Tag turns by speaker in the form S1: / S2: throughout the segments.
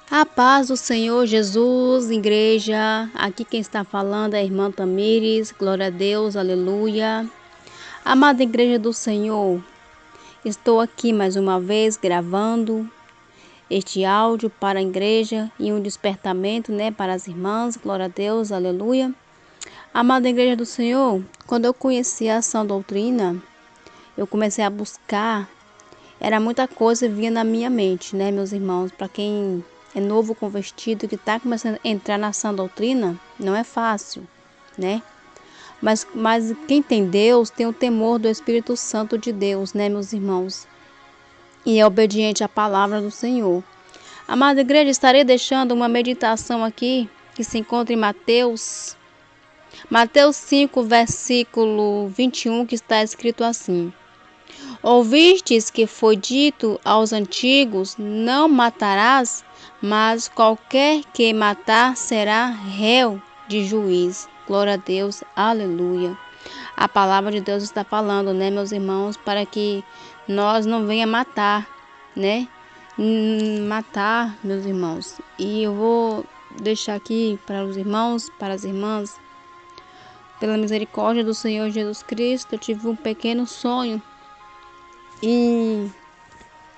S1: A paz do Senhor Jesus, igreja. Aqui quem está falando é a irmã Tamires. Glória a Deus, aleluia. Amada igreja do Senhor, estou aqui mais uma vez gravando este áudio para a igreja e um despertamento, para as irmãs. Glória a Deus, aleluia. Amada igreja do Senhor, quando eu conheci a sã doutrina, eu comecei a buscar. Era muita coisa que vinha na minha mente, meus irmãos. Para quem é novo convertido, que está começando a entrar na sã doutrina, não é fácil, Mas quem tem Deus, tem o temor do Espírito Santo de Deus, meus irmãos? E é obediente à palavra do Senhor. Amada igreja, estarei deixando uma meditação aqui, que se encontra em Mateus 5, versículo 21, que está escrito assim: Ouvistes que foi dito aos antigos, não matarás, mas qualquer que matar será réu de juiz. Glória a Deus, aleluia. A palavra de Deus está falando, meus irmãos, para que nós não venha matar, Matar, meus irmãos. E eu vou deixar aqui para os irmãos, para as irmãs, pela misericórdia do Senhor Jesus Cristo, eu tive um pequeno sonho. E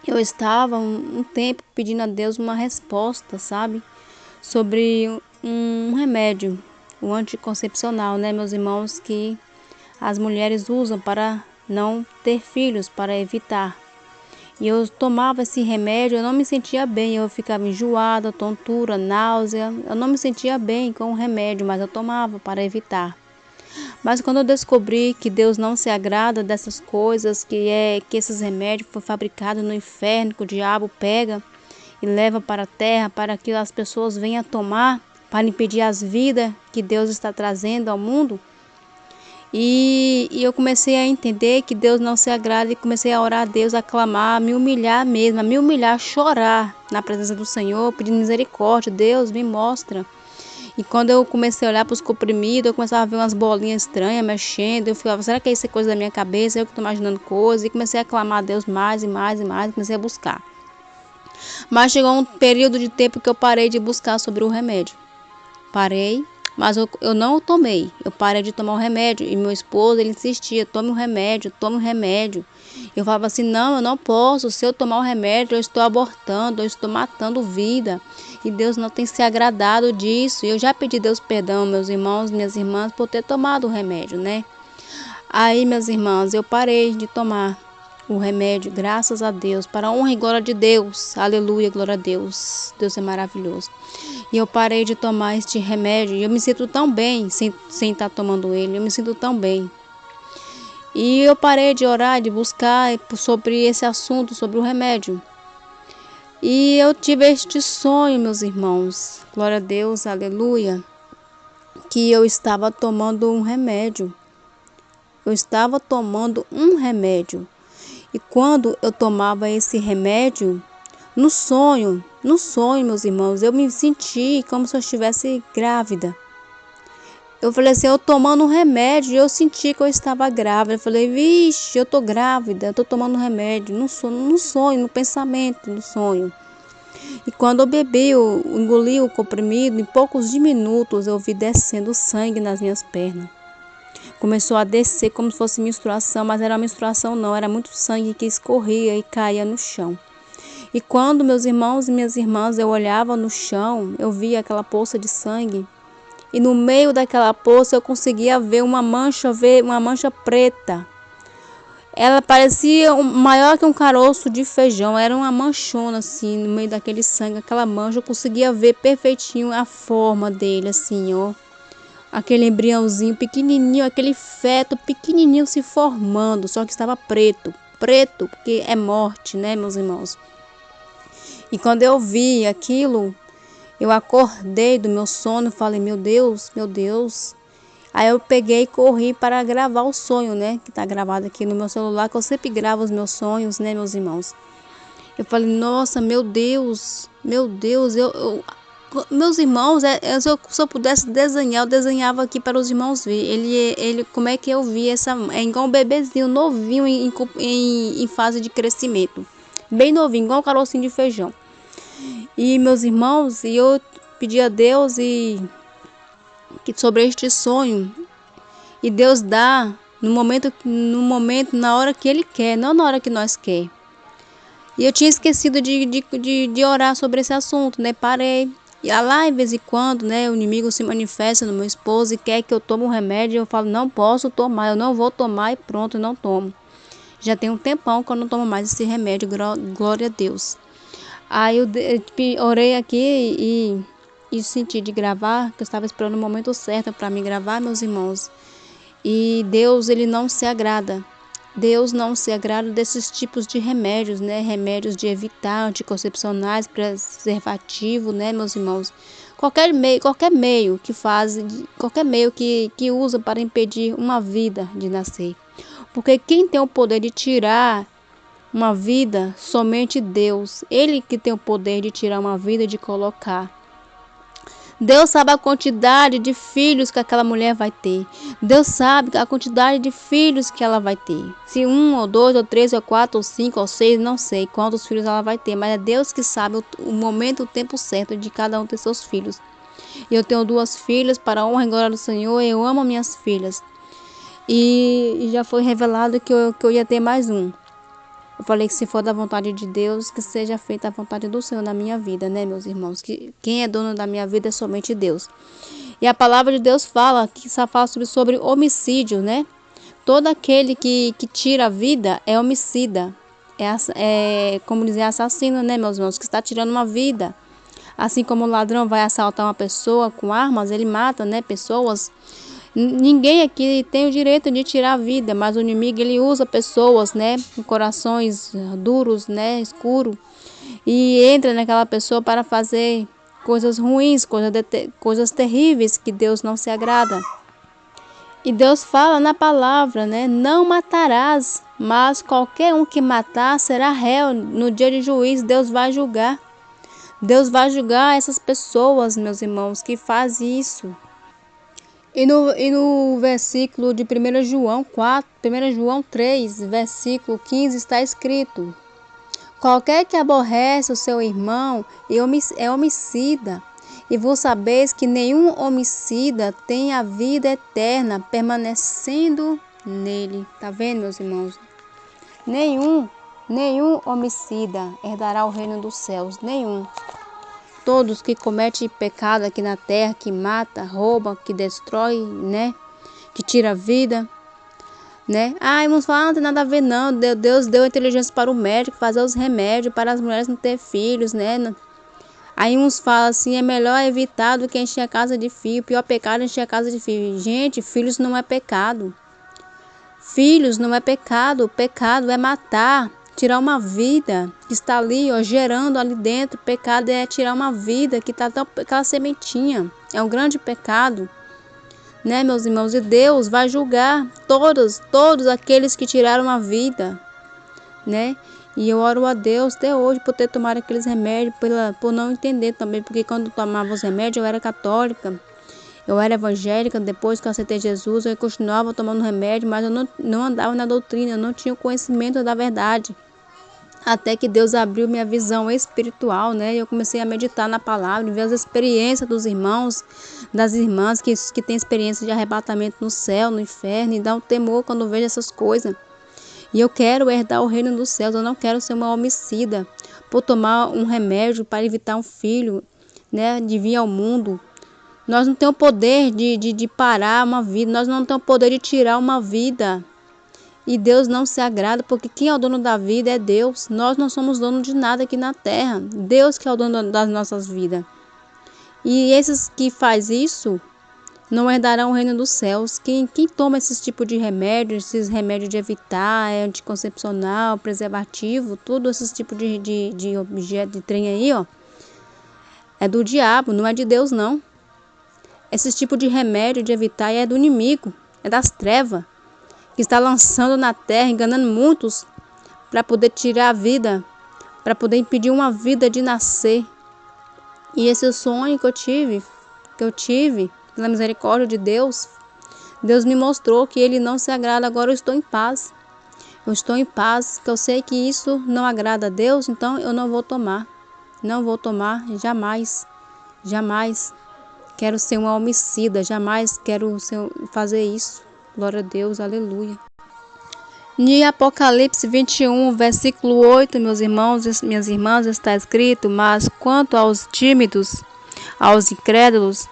S1: eu estava um tempo pedindo a Deus uma resposta, sobre um remédio, o anticoncepcional, meus irmãos, que as mulheres usam para não ter filhos, para evitar. E eu tomava esse remédio, eu não me sentia bem, eu ficava enjoada, tontura, náusea. Eu não me sentia bem com o remédio, mas eu tomava para evitar. Mas quando eu descobri que Deus não se agrada dessas coisas, que esses remédios foram fabricados no inferno, que o diabo pega e leva para a terra para que as pessoas venham tomar, para impedir as vidas que Deus está trazendo ao mundo. E eu comecei a entender que Deus não se agrada e comecei a orar a Deus, a clamar, a me humilhar mesmo, a chorar na presença do Senhor, pedindo misericórdia. Deus, me mostra. E quando eu comecei a olhar para os comprimidos, eu começava a ver umas bolinhas estranhas mexendo. Eu ficava, será que isso é coisa da minha cabeça? Eu que estou imaginando coisas. E comecei a clamar a Deus mais e mais e mais. Comecei a buscar. Mas chegou um período de tempo que eu parei de buscar sobre o remédio. Parei, mas eu não o tomei. Eu parei de tomar o remédio. E meu esposo, ele insistia, tome o remédio, tome o remédio. Eu falava assim, não, eu não posso. Se eu tomar o remédio, eu estou abortando, eu estou matando vida. E Deus não tem se agradado disso. E eu já pedi a Deus perdão, meus irmãos, minhas irmãs, por ter tomado o remédio, Aí, meus irmãos, eu parei de tomar o remédio, graças a Deus, para a honra e glória de Deus. Aleluia, glória a Deus. Deus é maravilhoso. E eu parei de tomar este remédio. E eu me sinto tão bem sem estar tomando ele. Eu me sinto tão bem. E eu parei de orar, de buscar sobre esse assunto, sobre o remédio. E eu tive este sonho, meus irmãos. Glória a Deus, aleluia. Que eu estava tomando um remédio. Eu estava tomando um remédio. E quando eu tomava esse remédio, no sonho, meus irmãos, eu me senti como se eu estivesse grávida. Eu falei assim, eu tomando um remédio, eu senti que eu estava grávida. Eu falei, vixe, eu tô grávida, eu tô tomando um remédio, no sonho, no pensamento, no sonho. E quando eu bebi, eu engoli o comprimido, em poucos minutos eu vi descendo sangue nas minhas pernas. Começou a descer como se fosse menstruação, mas era menstruação não, era muito sangue que escorria e caía no chão. E quando meus irmãos e minhas irmãs, eu olhava no chão, eu via aquela poça de sangue. E no meio daquela poça eu conseguia ver uma mancha preta. Ela parecia maior que um caroço de feijão, era uma manchona assim, no meio daquele sangue, aquela mancha, eu conseguia ver perfeitinho a forma dele assim, aquele embriãozinho pequenininho, aquele feto pequenininho se formando, só que estava preto, porque é morte, meus irmãos. E quando eu vi aquilo, eu acordei do meu sono e falei, meu Deus, meu Deus. Aí eu peguei e corri para gravar o sonho, que está gravado aqui no meu celular, que eu sempre gravo os meus sonhos, meus irmãos. Eu falei, nossa, meu Deus, meus irmãos, se eu pudesse desenhar, eu desenhava aqui para os irmãos ver. Ele, como é que eu vi é igual um bebezinho novinho em fase de crescimento, bem novinho, igual um carocinho de feijão. E meus irmãos, e eu pedi a Deus que sobre este sonho, e Deus dá no momento, na hora que Ele quer, não na hora que nós quer. E eu tinha esquecido de orar sobre esse assunto, né? Parei. E lá, de vez em quando, né, o inimigo se manifesta no meu esposo e quer que eu tome um remédio. Eu falo, não posso tomar, eu não vou tomar e pronto, eu não tomo. Já tem um tempão que eu não tomo mais esse remédio, glória a Deus. Aí eu orei aqui e senti de gravar, que eu estava esperando o momento certo para me gravar, meus irmãos. E Deus, Ele não se agrada. Deus não se agrada desses tipos de remédios, né? Remédios de evitar, anticoncepcionais, preservativo, né, meus irmãos? Qualquer meio que faz, qualquer meio que usa para impedir uma vida de nascer. Porque quem tem o poder de tirar uma vida, somente Deus. Ele que tem o poder de tirar uma vida e de colocar. Deus sabe a quantidade de filhos que aquela mulher vai ter. Deus sabe a quantidade de filhos que ela vai ter. Se 1, ou 2, ou 3, ou 4, ou 5, ou 6, não sei quantos filhos ela vai ter. Mas é Deus que sabe o momento, o tempo certo de cada um ter seus filhos. Eu tenho 2 filhas, para a honra e glória do Senhor. Eu amo minhas filhas. E já foi revelado que eu ia ter mais um. Eu falei que se for da vontade de Deus, que seja feita a vontade do Senhor na minha vida, né, meus irmãos? Que quem é dono da minha vida é somente Deus. E a palavra de Deus fala, que só fala sobre homicídio, né? Todo aquele que tira a vida é homicida. Como dizer, assassino, né, meus irmãos? Que está tirando uma vida. Assim como o ladrão vai assaltar uma pessoa com armas, ele mata, né, pessoas. Ninguém aqui tem o direito de tirar a vida, mas o inimigo, ele usa pessoas, né, com corações duros, né, escuro, e entra naquela pessoa para fazer coisas ruins, coisas terríveis que Deus não se agrada. E Deus fala na palavra, né, não matarás, mas qualquer um que matar será réu. No dia de juízo, Deus vai julgar. Deus vai julgar essas pessoas, meus irmãos, que fazem isso. E no versículo de 1 João 4, 1 João 3, versículo 15, está escrito: qualquer que aborrece o seu irmão é homicida. E vos sabeis que nenhum homicida tem a vida eterna permanecendo nele. Tá vendo, meus irmãos? Nenhum homicida herdará o reino dos céus. Nenhum. Todos que cometem pecado aqui na terra, que mata, rouba, que destrói, né? Que tira a vida, né? Irmãos falam, não tem nada a ver não. Deus deu inteligência para o médico fazer os remédios para as mulheres não ter filhos, né? Aí uns falam assim, é melhor evitar do que encher a casa de fio. Pior pecado é encher a casa de fio. Gente, filhos não é pecado. Filhos não é pecado. Pecado é matar. Tirar uma vida que está ali, ó, gerando ali dentro. Pecado é tirar uma vida que está aquela sementinha. É um grande pecado, né, meus irmãos? E Deus vai julgar todos aqueles que tiraram a vida, né? E eu oro a Deus até hoje por ter tomado aqueles remédios, por não entender também, porque quando eu tomava os remédios eu era católica. Eu era evangélica, depois que eu aceitei Jesus, eu continuava tomando remédio, mas eu não andava na doutrina, eu não tinha o conhecimento da verdade. Até que Deus abriu minha visão espiritual, né? Eu comecei a meditar na palavra, ver as experiências dos irmãos, das irmãs que têm experiência de arrebatamento no céu, no inferno, e dá um temor quando vejo essas coisas. E eu quero herdar o reino dos céus, eu não quero ser uma homicida por tomar um remédio para evitar um filho, né, de vir ao mundo. Nós não temos o poder de parar uma vida, nós não temos o poder de tirar uma vida. E Deus não se agrada, porque quem é o dono da vida é Deus. Nós não somos dono de nada aqui na terra. Deus que é o dono das nossas vidas. E esses que faz isso não herdarão o reino dos céus. Quem toma esses tipos de remédios, esses remédios de evitar, anticoncepcional, preservativo, tudo esses tipos de objeto, de trem aí, ó, é do diabo, não é de Deus não. Esse tipo de remédio de evitar é do inimigo, é das trevas, que está lançando na terra, enganando muitos, para poder tirar a vida, para poder impedir uma vida de nascer. E esse sonho que eu tive, pela misericórdia de Deus, Deus me mostrou que Ele não se agrada. Agora eu estou em paz. Eu estou em paz, que eu sei que isso não agrada a Deus, então eu não vou tomar, Não vou tomar, jamais, jamais. Quero ser uma homicida, jamais quero fazer isso. Glória a Deus, aleluia. Em Apocalipse 21, versículo 8, meus irmãos e minhas irmãs, está escrito: mas quanto aos tímidos, aos incrédulos,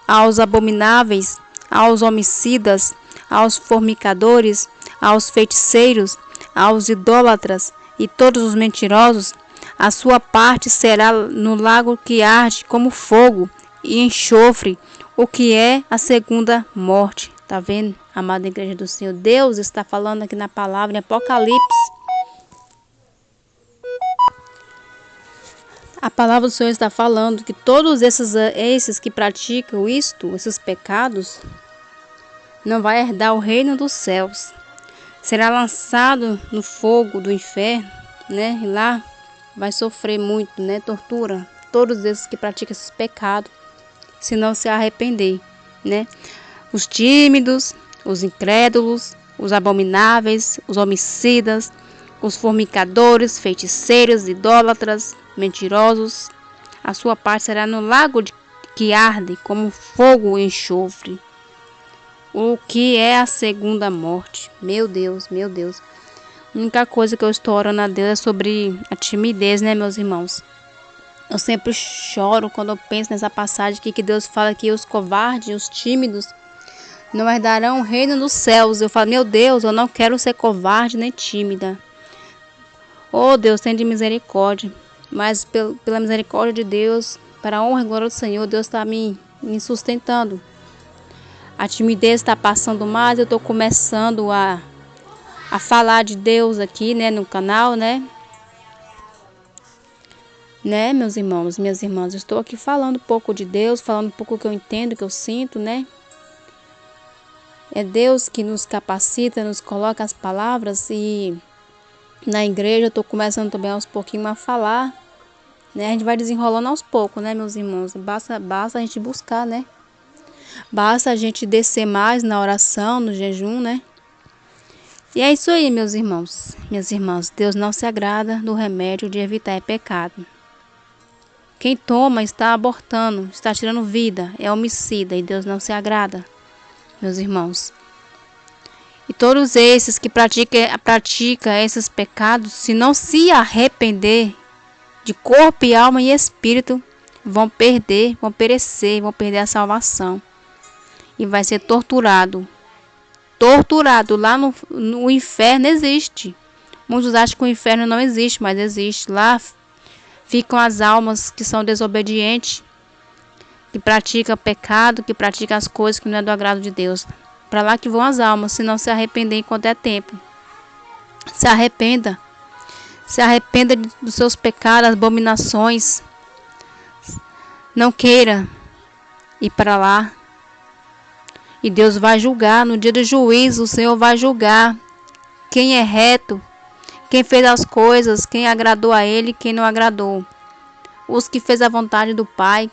S1: aos abomináveis, aos homicidas, aos fornicadores, aos feiticeiros, aos idólatras e todos os mentirosos, a sua parte será no lago que arde como fogo e enxofre, o que é a segunda morte. Tá vendo, amada igreja do Senhor? Deus está falando aqui na palavra em Apocalipse. A palavra do Senhor está falando que todos esses que praticam esses pecados, não vai herdar o reino dos céus. Será lançado no fogo do inferno, né? E lá vai sofrer muito, né? Tortura. Todos esses que praticam esses pecados, se não se arrepender, né? Os tímidos, os incrédulos, os abomináveis, os homicidas, os fornicadores, feiticeiros, idólatras, mentirosos, a sua parte será no lago que arde como fogo e enxofre. O que é a segunda morte? Meu Deus, meu Deus. A única coisa que eu estou orando a Deus é sobre a timidez, né, meus irmãos? Eu sempre choro quando eu penso nessa passagem aqui que Deus fala que os covardes, os tímidos, não herdarão o reino dos céus. Eu falo, meu Deus, eu não quero ser covarde nem tímida. Oh Deus, tem de misericórdia. Mas pela misericórdia de Deus, para a honra e glória do Senhor, Deus está me sustentando. A timidez está passando mais, eu estou começando a falar de Deus aqui, né, no canal, né? Né, meus irmãos, minhas irmãs, eu estou aqui falando um pouco de Deus, falando um pouco o que eu entendo, o que eu sinto, né? É Deus que nos capacita, nos coloca as palavras e na igreja eu estou começando também aos pouquinhos a falar, né? A gente vai desenrolando aos poucos, né, meus irmãos? Basta a gente buscar, né? Basta a gente descer mais na oração, no jejum, né? E é isso aí, meus irmãos, minhas irmãs. Deus não se agrada do remédio de evitar pecado. Quem toma está abortando, está tirando vida, é homicida e Deus não se agrada, meus irmãos. E todos esses que praticam esses pecados, se não se arrepender de corpo e alma e espírito, vão perecer, vão perder a salvação. E vai ser torturado. Torturado lá no inferno existe. Muitos acham que o inferno não existe, mas existe. Lá ficam as almas que são desobedientes, que praticam pecado, que praticam as coisas que não é do agrado de Deus. Para lá que vão as almas, se não se arrepender enquanto é tempo. Se arrependa. Se arrependa dos seus pecados, abominações. Não queira ir para lá. E Deus vai julgar. No dia do juízo, o Senhor vai julgar quem é reto, quem fez as coisas, quem agradou a Ele, quem não agradou. Os que fez a vontade do Pai,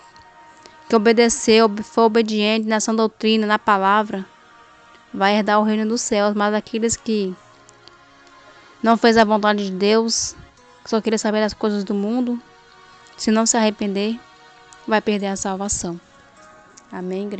S1: que obedeceu, foi obediente na sã doutrina, na palavra, vai herdar o reino dos céus. Mas aqueles que não fez a vontade de Deus, que só queria saber das coisas do mundo, se não se arrepender, vai perder a salvação. Amém, igreja?